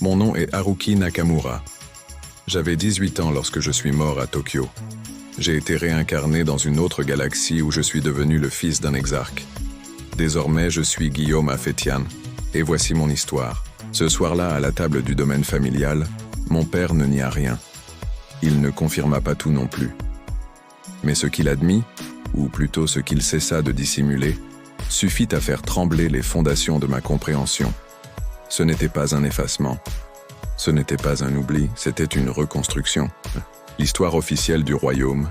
Mon nom est Haruki Nakamura. J'avais 18 ans lorsque je suis mort à Tokyo. J'ai été réincarné dans une autre galaxie où je suis devenu le fils d'un exarque. Désormais, je suis Guillaume Afetian, et voici mon histoire. Ce soir-là, à la table du domaine familial, mon père ne nia rien. Il ne confirma pas tout non plus. Mais ce qu'il admit, ou plutôt ce qu'il cessa de dissimuler, suffit à faire trembler les fondations de ma compréhension. Ce n'était pas un effacement. Ce n'était pas un oubli, c'était une reconstruction. L'histoire officielle du royaume,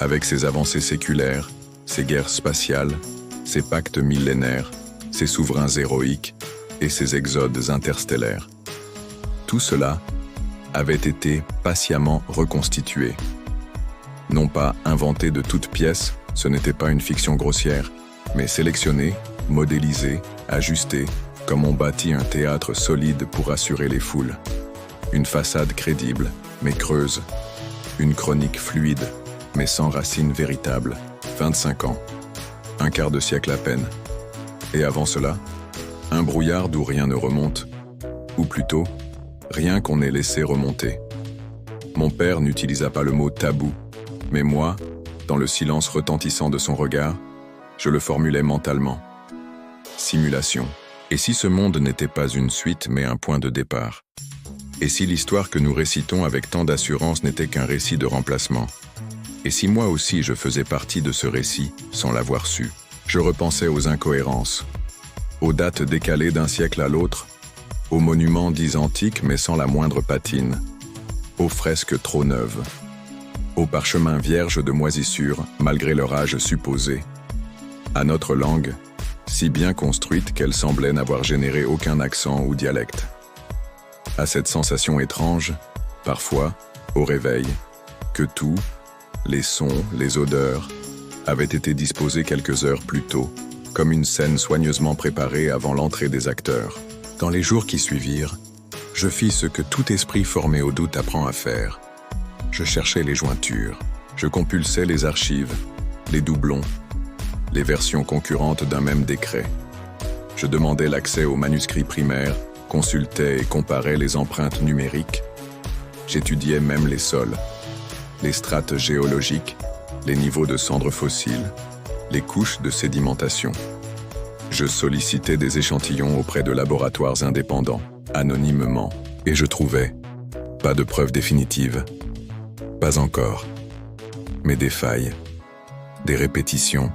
avec ses avancées séculaires, ses guerres spatiales, ses pactes millénaires, ses souverains héroïques et ses exodes interstellaires. Tout cela avait été patiemment reconstitué. Non pas inventé de toutes pièces, ce n'était pas une fiction grossière, mais sélectionné, modélisé, ajusté, comme on bâtit un théâtre solide pour assurer les foules. Une façade crédible, mais creuse. Une chronique fluide, mais sans racines véritables. 25 ans. Un quart de siècle à peine. Et avant cela, un brouillard d'où rien ne remonte. Ou plutôt, rien qu'on ait laissé remonter. Mon père n'utilisa pas le mot tabou, mais moi, dans le silence retentissant de son regard, je le formulais mentalement. Simulation. Et si ce monde n'était pas une suite mais un point de départ? Et si l'histoire que nous récitons avec tant d'assurance n'était qu'un récit de remplacement? Et si moi aussi je faisais partie de ce récit, sans l'avoir su? Je repensais aux incohérences, aux dates décalées d'un siècle à l'autre, aux monuments dits antiques mais sans la moindre patine, aux fresques trop neuves, aux parchemins vierges de moisissures malgré leur âge supposé, à notre langue, si bien construite qu'elle semblait n'avoir généré aucun accent ou dialecte. À cette sensation étrange, parfois, au réveil, que tout, les sons, les odeurs, avaient été disposés quelques heures plus tôt, comme une scène soigneusement préparée avant l'entrée des acteurs. Dans les jours qui suivirent, je fis ce que tout esprit formé au doute apprend à faire. Je cherchais les jointures, je compulsais les archives, les doublons, les versions concurrentes d'un même décret. Je demandais l'accès aux manuscrits primaires, consultais et comparais les empreintes numériques. J'étudiais même les sols, les strates géologiques, les niveaux de cendres fossiles, les couches de sédimentation. Je sollicitais des échantillons auprès de laboratoires indépendants, anonymement, et je trouvais pas de preuves définitives. Pas encore, mais des failles, des répétitions,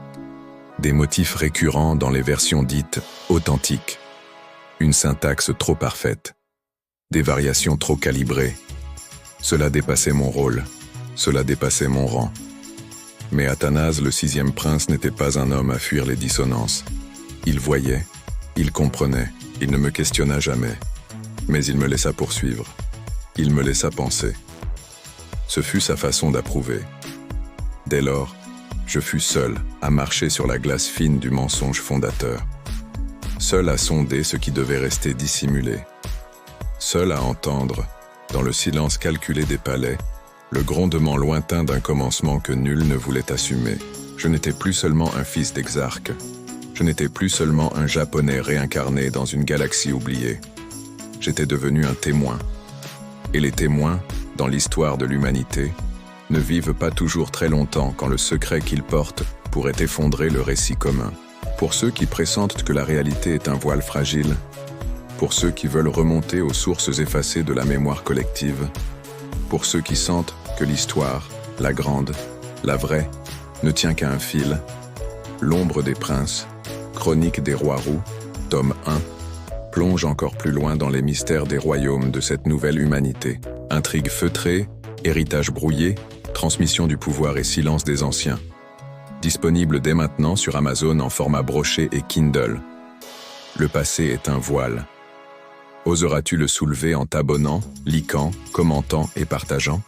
des motifs récurrents dans les versions dites authentiques, une syntaxe trop parfaite, des variations trop calibrées. Cela dépassait mon rôle, cela dépassait mon rang. Mais Athanase, le 6e prince, n'était pas un homme à fuir les dissonances. Il voyait, il comprenait, il ne me questionna jamais, mais il me laissa poursuivre, il me laissa penser. Ce fut sa façon d'approuver. Dès lors, je fus seul à marcher sur la glace fine du mensonge fondateur. Seul à sonder ce qui devait rester dissimulé. Seul à entendre, dans le silence calculé des palais, le grondement lointain d'un commencement que nul ne voulait assumer. Je n'étais plus seulement un fils d'exarque. Je n'étais plus seulement un Japonais réincarné dans une galaxie oubliée. J'étais devenu un témoin. Et les témoins, dans l'histoire de l'humanité, ne vivent pas toujours très longtemps quand le secret qu'ils portent pourrait effondrer le récit commun. Pour ceux qui pressentent que la réalité est un voile fragile, pour ceux qui veulent remonter aux sources effacées de la mémoire collective, pour ceux qui sentent que l'histoire, la grande, la vraie, ne tient qu'à un fil, L'ombre des princes, chronique des rois roux, tome 1, plonge encore plus loin dans les mystères des royaumes de cette nouvelle humanité. Intrigue feutrée, héritage brouillé, transmission du pouvoir et silence des anciens. Disponible dès maintenant sur Amazon en format broché et Kindle. Le passé est un voile. Oseras-tu le soulever en t'abonnant, likant, commentant et partageant ?